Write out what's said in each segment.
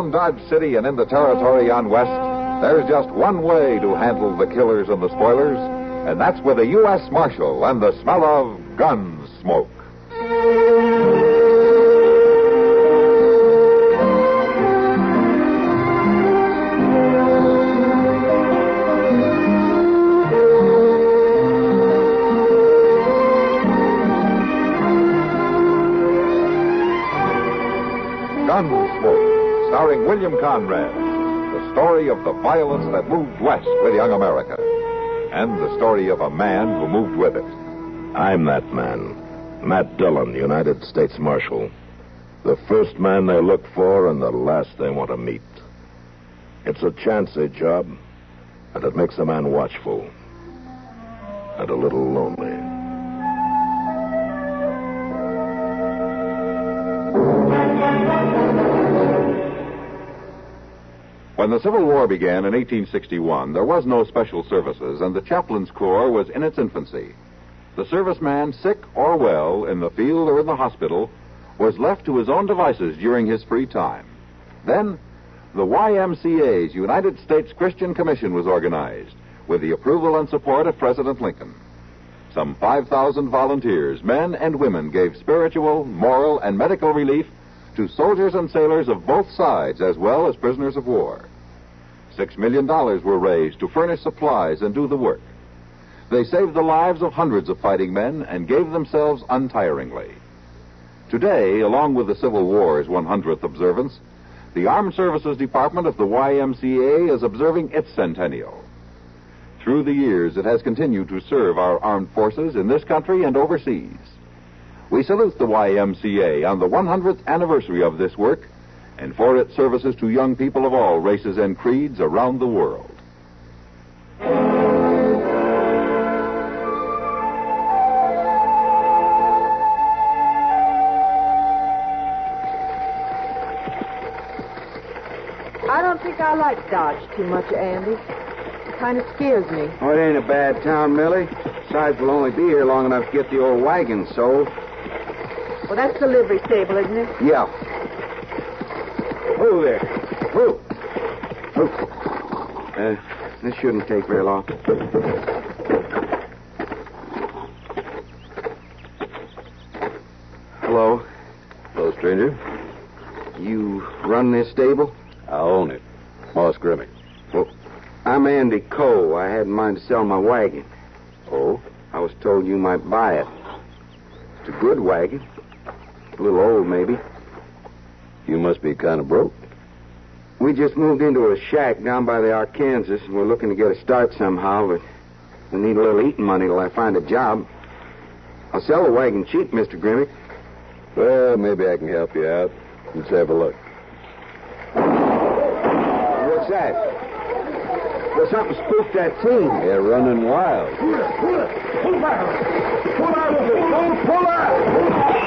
around Dodge City and in the territory on west, there's just one way to handle the killers and the spoilers, and that's with a U.S. Marshal and the smell of Gunsmoke. Gunsmoke, starring William Conrad, the story of the violence that moved west with young America, and the story of a man who moved with it. I'm that man, Matt Dillon, United States Marshal. The first man they look for and the last they want to meet. It's a chancy job, and it makes a man watchful and a little lonely. When the Civil War began in 1861, there was no special services, and the chaplain's corps was in its infancy. The serviceman, sick or well, in the field or in the hospital, was left to his own devices during his free time. Then, the YMCA's United States Christian Commission was organized, with the approval and support of President Lincoln. Some 5,000 volunteers, men and women, gave spiritual, moral, and medical relief to soldiers and sailors of both sides, as well as prisoners of war. $6 million were raised to furnish supplies and do the work. They saved the lives of hundreds of fighting men and gave themselves untiringly. Today, along with the Civil War's 100th observance, the Armed Services Department of the YMCA is observing its centennial. Through the years, it has continued to serve our armed forces in this country and overseas. We salute the YMCA on the 100th anniversary of this work and for its services to young people of all races and creeds around the world. I don't think I like Dodge too much, Andy. It kind of scares me. Oh, it ain't a bad town, Millie. Besides, we'll only be here long enough to get the old wagon sold. Well, that's the livery stable, isn't it? Yeah. Oh, there. Oh. Oh. This shouldn't take very long. Hello. Hello, stranger. You run this stable? I own it. Moss Grimmick. Well, I'm Andy Coe. I had in mind to sell my wagon. Oh? I was told you might buy it. It's a good wagon. A little old, maybe. You must be kind of broke. We just moved into a shack down by the Arkansas, and we're looking to get a start somehow, but we need a little eating money till I find a job. I'll sell the wagon cheap, Mr. Grimmick. Well, maybe I can help you out. Let's have a look. What's that? Well, something spooked that team. They're running wild. Pull it! Pull back! Pull out of it! Pull out!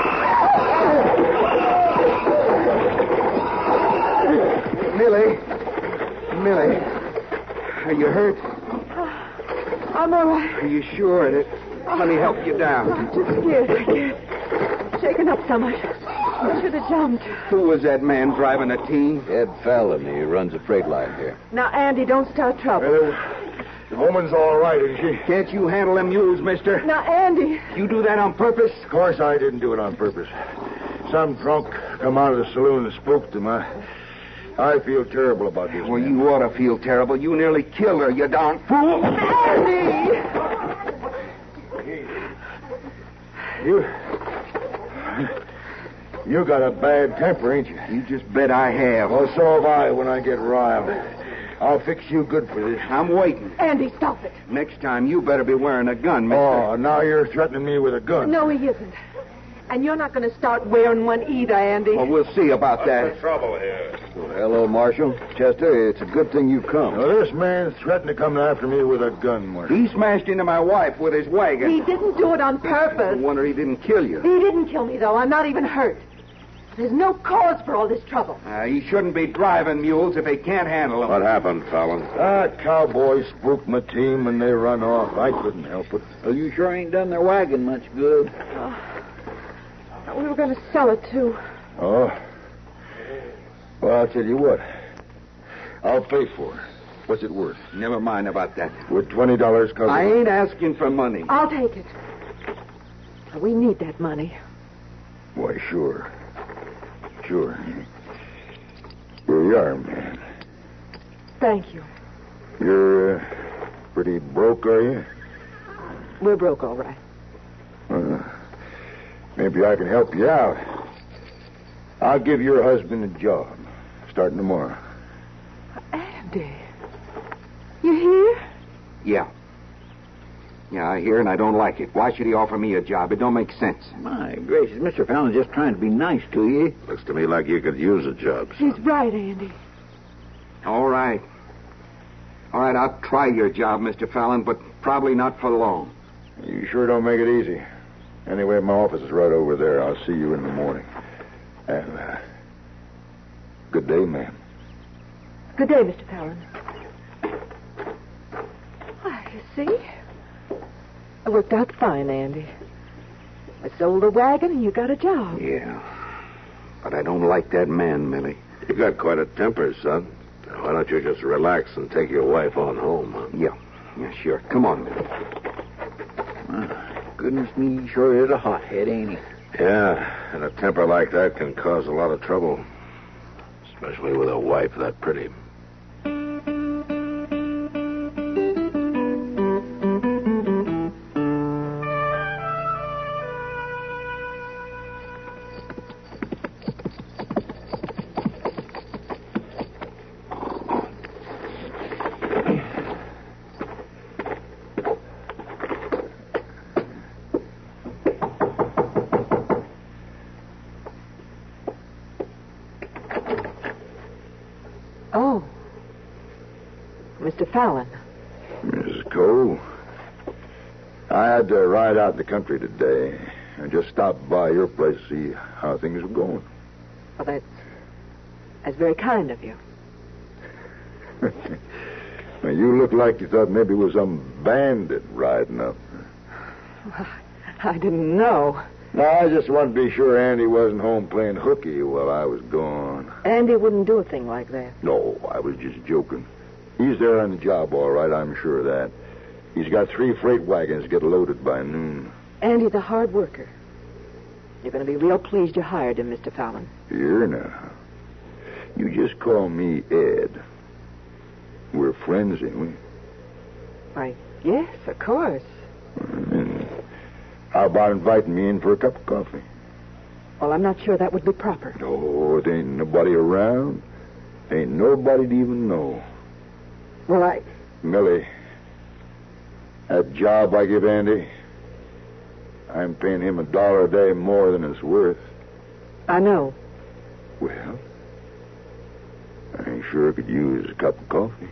Millie, are you hurt? I'm all right. Are you sure? Let me help you down. I'm too scared. I can't. Shaken up so much. I should have jumped. Who was that man driving the team? Ed Fallon. He runs a freight line here. Now, Andy, don't start trouble. The woman's all right, isn't she? Can't you handle them mules, mister? Now, Andy. You do that on purpose? Of course I didn't do it on purpose. Some drunk come out of the saloon and spooked him. I feel terrible about this. Well, man. you ought to feel terrible. You nearly killed her, you darn fool. Andy! You got a bad temper, ain't you? You just bet I have. Well, so have I when I get riled. I'll fix you good for this. I'm waiting. Andy, stop it. Next time, you better be wearing a gun, mister. Oh, now you're threatening me with a gun. No, he isn't. And you're not going to start wearing one either, Andy. Well, we'll see about that. What's the trouble here? Well, hello, Marshal. Chester, it's a good thing you've come. Now, this man's threatened to come after me with a gun, Marshal. He smashed into my wife with his wagon. He didn't do it on purpose. No wonder he didn't kill you. He didn't kill me, though. I'm not even hurt. There's no cause for all this trouble. He shouldn't be driving mules if he can't handle them. What happened, Fallon? That cowboy spooked my team and they run off. I couldn't help it. Well, you sure ain't done their wagon much good. We were going to sell it, too. Oh. Well, I'll tell you what. I'll pay for it. What's it worth? Never mind about that. Would $20 cover I it? ain't asking for money. I'll take it. We need that money. Why, sure. Sure. Here you are, man. Thank you. You're pretty broke, are you? We're broke, all right. Maybe I can help you out. I'll give your husband a job, starting tomorrow. Andy, you here? Yeah. Yeah, I hear and I don't like it. Why should he offer me a job? It don't make sense. My gracious, Mr. Fallon's just trying to be nice to you. Looks to me like you could use a job, son. He's right, Andy. All right. All right, I'll try your job, Mr. Fallon, but probably not for long. You sure don't make it easy. Anyway, my office is right over there. I'll see you in the morning. And, good day, ma'am. Good day, Mr. Fallon. Why, you see? It worked out fine, Andy. I sold a wagon and you got a job. Yeah. But I don't like that man, Millie. You got quite a temper, son. Why don't you just relax and take your wife on home, huh? Yeah. Yeah, sure. Come on, Millie. Goodness me, he sure is a hothead, ain't he? Yeah, and a temper like that can cause a lot of trouble. Especially with a wife that pretty. Oh. Mr. Fallon. Mrs. Cole, I had to ride out in the country today and just stopped by your place to see how things were going. Well, that's very kind of you. Now, you look like you thought maybe it was some bandit riding up. I didn't know. No, I just wanted to be sure Andy wasn't home playing hooky while I was gone. Andy wouldn't do a thing like that. No, I was just joking. He's there on the job, all right, I'm sure of that. He's got 3 freight wagons to get loaded by noon. Andy's a hard worker. You're going to be real pleased you hired him, Mr. Fallon. Here now. You just call me Ed. We're friends, ain't we? Why, yes, of course. And how about inviting me in for a cup of coffee? Well, I'm not sure that would be proper. No, it ain't nobody around. Ain't nobody to even know. Well, Millie, that job I give Andy, I'm paying him $1 a day more than it's worth. I know. Well, I sure could use a cup of coffee.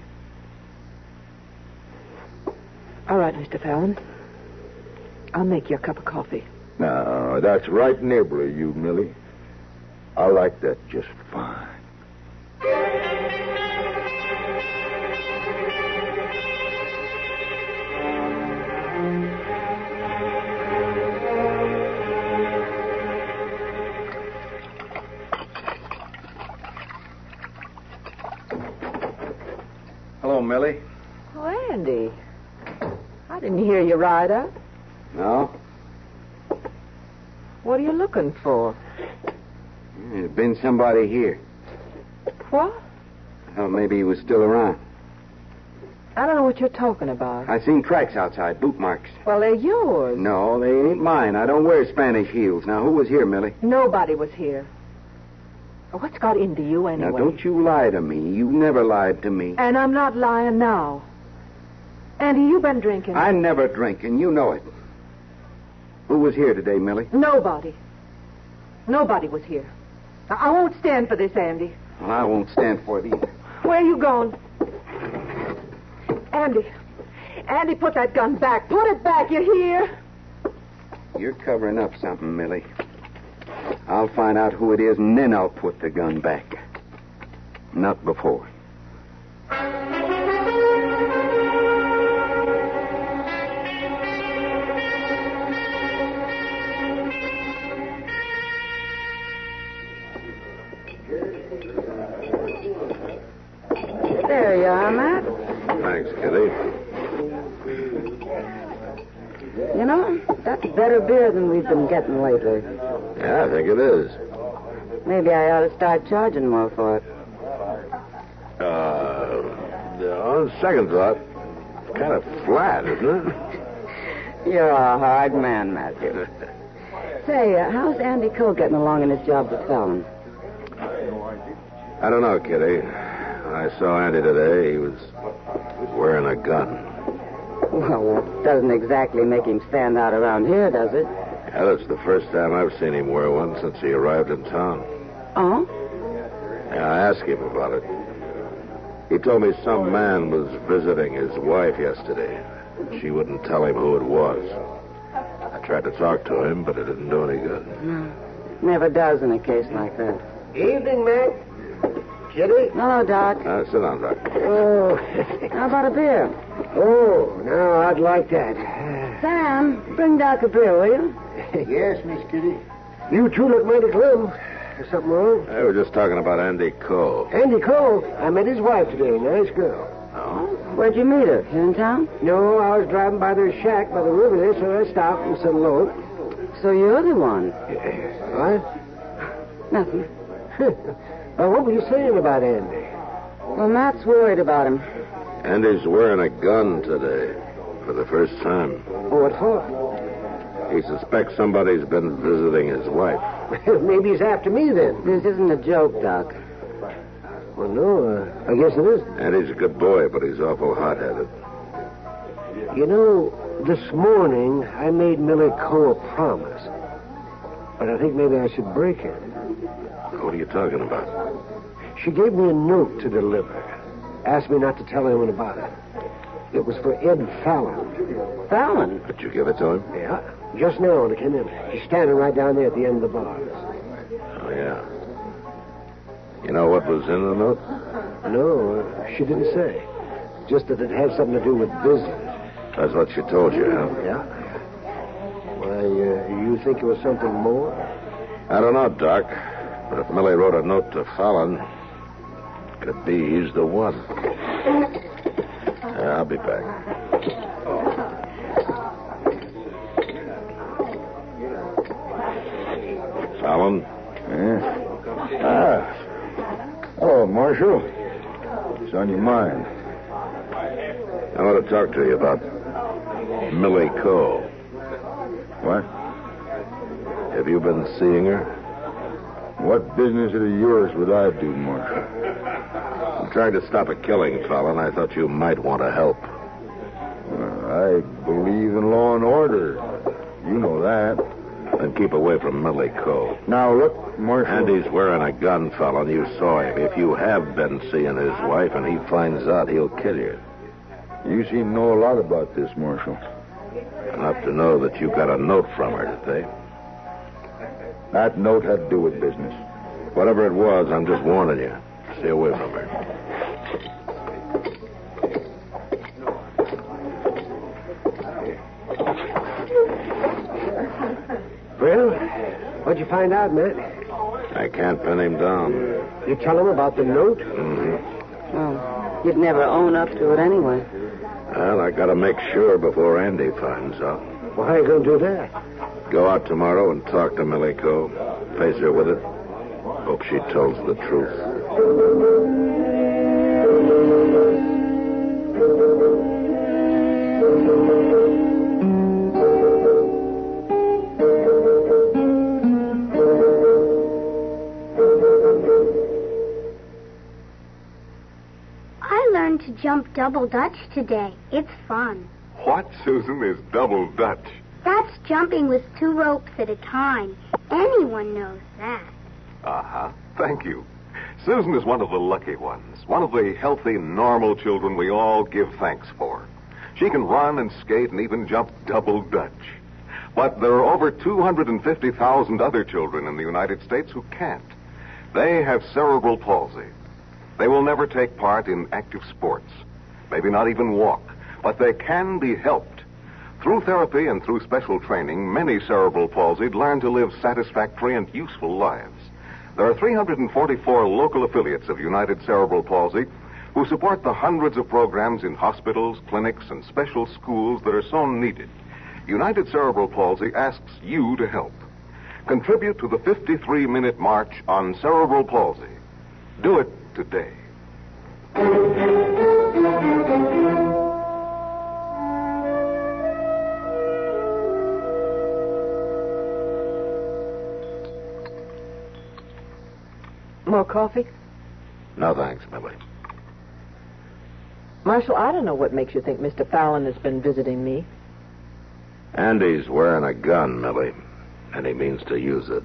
All right, Mr. Fallon. I'll make you a cup of coffee. Now, that's right neighborly, you, Millie. I like that just fine. Hello, Millie. Oh, Andy. I didn't hear you ride up. No? What are you looking for? There's been somebody here. What? Oh, maybe he was still around. I don't know what you're talking about. I seen tracks outside, boot marks. Well, they're yours. No, they ain't mine. I don't wear Spanish heels. Now, who was here, Millie? Nobody was here. What's got into you anyway? Now, don't you lie to me. You've never lied to me. And I'm not lying now. Andy, you've been drinking. I never drink, and you know it. Who was here today, Millie? Nobody. Nobody was here. Now, I won't stand for this, Andy. Well, I won't stand for it either. Where are you going? Andy. Andy, put that gun back. Put it back, you hear? You're covering up something, Millie. I'll find out who it is, and then I'll put the gun back. Not before. Thanks, Kitty. You know, that's better beer than we've been getting lately. Yeah, I think it is. Maybe I ought to start charging more for it. On second thought, it's kind of flat, isn't it? You're a hard man, Matthew. Say, how's Andy Cole getting along in his job with Fallon? I don't know, Kitty. When I saw Andy today, he was wearing a gun. Well, that doesn't exactly make him stand out around here, does it? Yeah, that's the first time I've seen him wear one since he arrived in town. Oh? Yeah, I asked him about it. He told me some man was visiting his wife yesterday. She wouldn't tell him who it was. I tried to talk to him, but it didn't do any good. No. Never does in a case like that. Evening, Mac. Kitty? Hello, Doc. Sit down, Doc. Oh. How about a beer? Oh, no, I'd like that. Sam, bring Doc a beer, will you? Yes, Miss Kitty. You two look mighty glum. Is something wrong? Hey, we're just talking about Andy Cole. Andy Cole. I met his wife today. Nice girl. Oh? Where'd you meet her? Here in town? No, I was driving by their shack by the river there, so I stopped and said hello. So you're the one. What? Nothing. Well, what were you saying about Andy? Well, Matt's worried about him. Andy's wearing a gun today for the first time. Oh, what for? He suspects somebody's been visiting his wife. Maybe he's after me then. This isn't a joke, Doc. Well, no, I guess it isn't. Andy's a good boy, but he's awful hot-headed. You know, this morning I made Millie Cole a promise. But I think maybe I should break it. What are you talking about? She gave me a note to deliver. Asked me not to tell anyone about it. It was for Ed Fallon. Fallon? Did you give it to him? Yeah, just now when I came in. He's standing right down there at the end of the bars. Oh, yeah. You know what was in the note? No, she didn't say. Just that it had something to do with business. That's what she told you, huh? Yeah. Why, you think it was something more? I don't know, Doc. But if Millie wrote a note to Fallon, could be he's the one. Yeah, I'll be back. Fallon? Yeah? Oh, Marshal. It's on your mind. I want to talk to you about Millie Cole. What? Have you been seeing her? What business of yours would I do, Marshal? I'm trying to stop a killing, Fallon. I thought you might want to help. I believe in law and order. You know that. Then keep away from Millie Cole. Now, look, Marshal. Andy's wearing a gun, Fallon. You saw him. If you have been seeing his wife and he finds out, he'll kill you. You seem to know a lot about this, Marshal. Enough to know that you got a note from her, did they? That note had to do with business. Whatever it was, I'm just warning you. Stay away from her. Well, what'd you find out, Matt? I can't pin him down. You tell him about the note? Mm-hmm. Well, you'd never own up to it anyway. Well, I gotta make sure before Andy finds out. Well, how are you going to do that? Go out tomorrow and talk to Millie Cole. Face her with it. Hope she tells the truth. I learned to jump double Dutch today. It's fun. What, Susan, is double Dutch? That's jumping with 2 ropes at a time. Anyone knows that. Uh-huh. Thank you. Susan is one of the lucky ones, one of the healthy, normal children we all give thanks for. She can run and skate and even jump double Dutch. But there are over 250,000 other children in the United States who can't. They have cerebral palsy. They will never take part in active sports, maybe not even walk, but they can be helped. Through therapy and through special training, many cerebral palsied learn to live satisfactory and useful lives. There are 344 local affiliates of United Cerebral Palsy, who support the hundreds of programs in hospitals, clinics, and special schools that are so needed, United Cerebral Palsy asks you to help. Contribute to the 53-minute march on cerebral palsy. Do it today. More coffee? No, thanks, Millie. Marshal, I don't know what makes you think Mr. Fallon has been visiting me. Andy's wearing a gun, Millie, and he means to use it.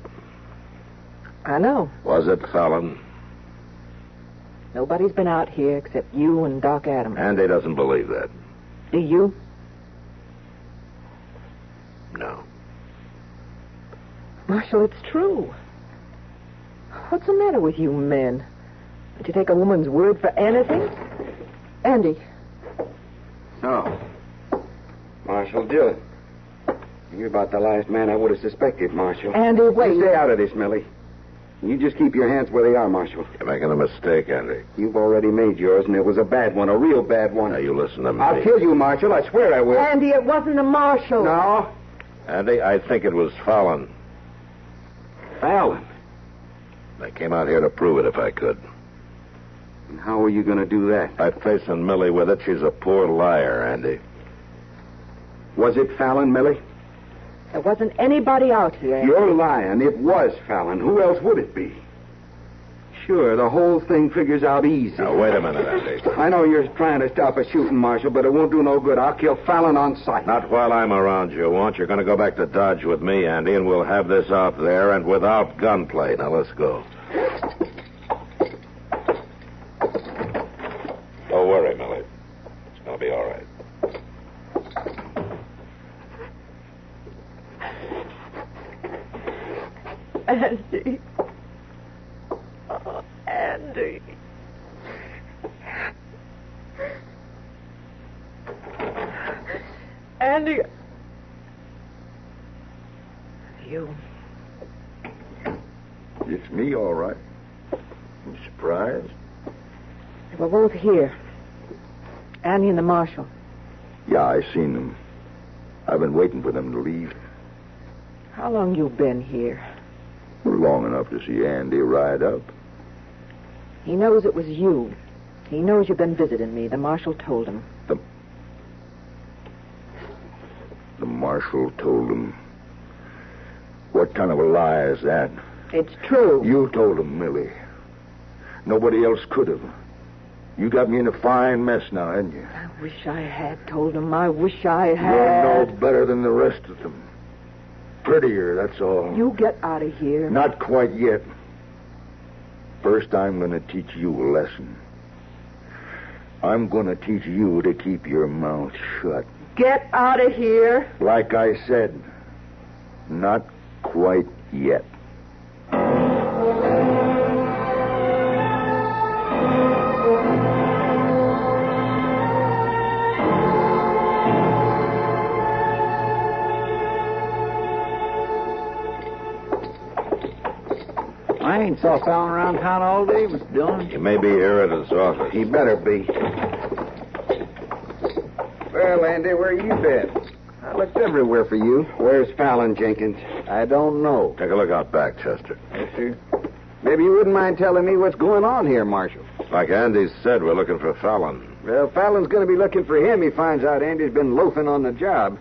I know. Was it Fallon? Nobody's been out here except you and Doc Adams. Andy doesn't believe that. Do you? No. Marshal, it's true. What's the matter with you men? Don't you take a woman's word for anything? Andy. No. Marshal Dillon. You're about the last man I would have suspected, Marshal. Andy, wait. You stay out of this, Millie. You just keep your hands where they are, Marshal. You're making a mistake, Andy. You've already made yours, and it was a bad one, a real bad one. Now, you listen to me. I'll kill you, Marshal. I swear I will. Andy, it wasn't a marshal. No? Andy, I think it was Fallon. Fallon. I came out here to prove it if I could. And how are you going to do that? By facing Millie with it, she's a poor liar, Andy. Was it Fallon, Millie? There wasn't anybody out here. You're lying. It was Fallon. Who else would it be? Sure, the whole thing figures out easy. Now, wait a minute, Andy. I know you're trying to stop a shooting, Marshal, but it won't do no good. I'll kill Fallon on sight. Not while I'm around, you won't. You're going to go back to Dodge with me, Andy, and we'll have this out there and without gunplay. Now, let's go. Don't worry, Millie. It's going to be all right. Andy. Oh, Andy. Andy. You. It's me, all right. You surprised? We're both here. Andy and the marshal. Yeah, I seen them. I've been waiting for them to leave. How long you been here? Long enough to see Andy ride up. He knows it was you. He knows you've been visiting me. The marshal told him. The marshal told him. What kind of a lie is that? It's true. You told him, Millie. Nobody else could have. You got me in a fine mess now, hadn't you? I wish I had told him. I wish I had. You're no better than the rest of them. Prettier, that's all. You get out of here. Not quite yet. First, I'm going to teach you a lesson. I'm going to teach you to keep your mouth shut. Get out of here. Like I said, not quite yet. I ain't saw Fallon around town all day, Mr. Dillon. He may be here at his office. He better be. Well, Andy, where you been? I looked everywhere for you. Where's Fallon, Jenkins? I don't know. Take a look out back, Chester. Yes, sir. Maybe you wouldn't mind telling me what's going on here, Marshal. Like Andy said, we're looking for Fallon. Well, Fallon's going to be looking for him. He finds out Andy's been loafing on the job.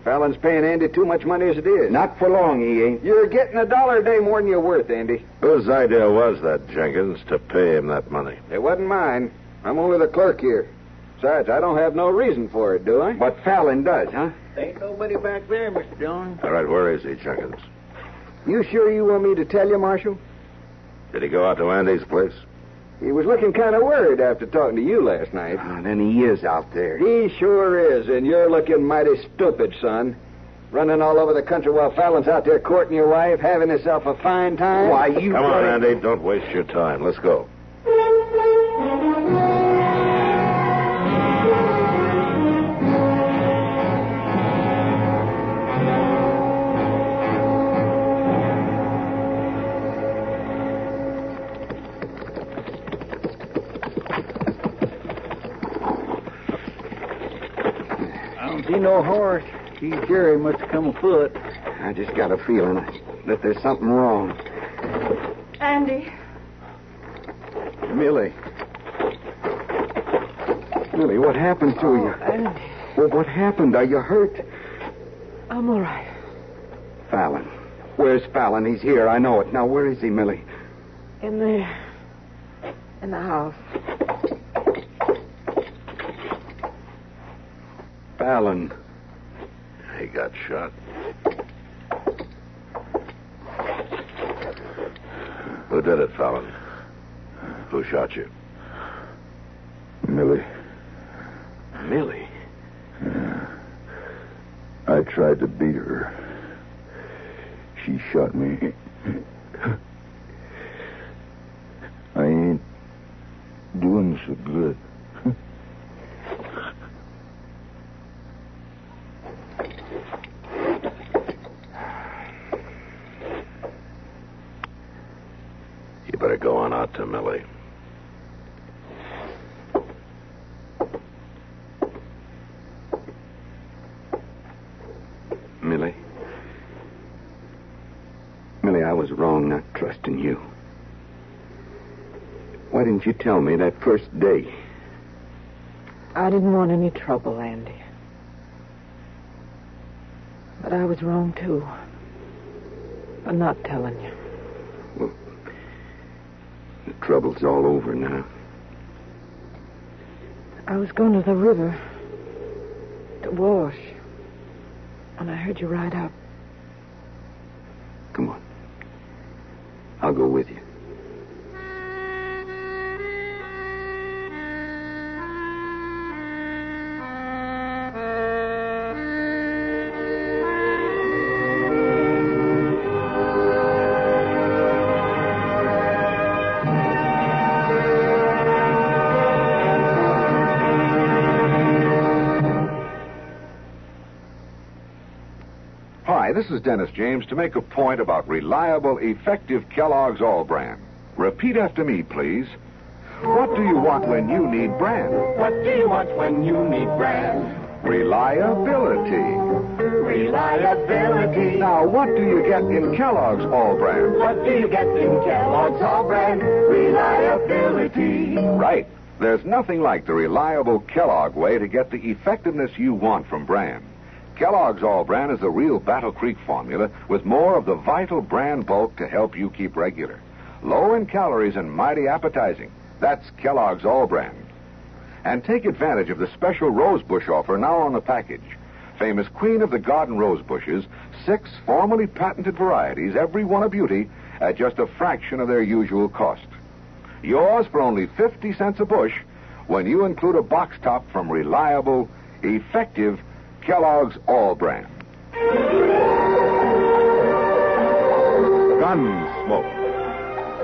Fallon's paying Andy too much money as it is. Not for long, he ain't. You're getting $1 a day more than you're worth, Andy. Whose idea was that, Jenkins, to pay him that money? It wasn't mine. I'm only the clerk here. Besides, I don't have no reason for it, do I? But Fallon does, huh? Ain't nobody back there, Mr. Dillon. All right, where is he, Jenkins? You sure you want me to tell you, Marshal? Did he go out to Andy's place? He was looking kind of worried after talking to you last night. And then he is out there. He sure is, and you're looking mighty stupid, son. Running all over the country while Fallon's out there courting your wife, having himself a fine time. Why, you... Come on, Andy. Don't waste your time. Let's go. see no horse. He very much come afoot. I just got a feeling that there's something wrong. Andy. Millie. Millie, what happened to you? Andy. Well, what happened? Are you hurt? I'm all right. Fallon. Where's Fallon? He's here. I know it. Now, where is he, Millie? In there. In the house. Fallon. He got shot. Who did it, Fallon? Who shot you? Millie. Millie? I tried to beat her. She shot me. I ain't doing so good. You better go on out to Millie. Millie? Millie, I was wrong not trusting you. Why didn't you tell me that first day? I didn't want any trouble, Andy. But I was wrong, too. For not telling you. Well, the trouble's all over now. I was going to the river to wash. And I heard you ride up. Come on. I'll go with you. Hi, this is Dennis James to make a point about reliable, effective Kellogg's All Brand. Repeat after me, please. What do you want when you need brand? What do you want when you need brand? Reliability. Reliability. Now, what do you get in Kellogg's All Brand? What do you get in Kellogg's All Brand? Reliability. Right. There's nothing like the reliable Kellogg way to get the effectiveness you want from brand. Kellogg's All Brand is the real Battle Creek formula with more of the vital brand bulk to help you keep regular. Low in calories and mighty appetizing. That's Kellogg's All Brand. And take advantage of the special rosebush offer now on the package. Famous Queen of the Garden rose bushes, 6 formally patented varieties, every one a beauty, at just a fraction of their usual cost. Yours for only 50 cents a bush when you include a box top from reliable, effective Kellogg's All Brand. Gunsmoke.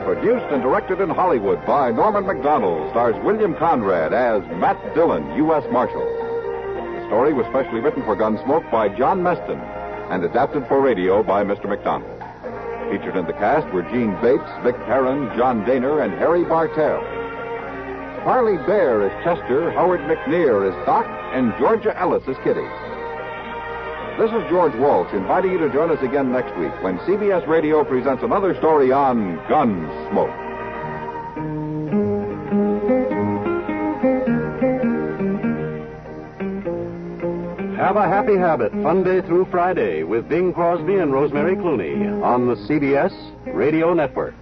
Produced and directed in Hollywood by Norman Macdonnell, stars William Conrad as Matt Dillon, U.S. Marshal. The story was specially written for Gunsmoke by John Meston and adapted for radio by Mr. Macdonnell. Featured in the cast were Gene Bates, Vic Perrin, John Daner, and Harry Bartell. Harley Bear as Chester, Howard McNear as Doc, and Georgia Ellis as Kitty. This is George Walsh inviting you to join us again next week when CBS Radio presents another story on Gunsmoke. Have a Happy Habit, Sunday through Friday with Bing Crosby and Rosemary Clooney on the CBS Radio Network.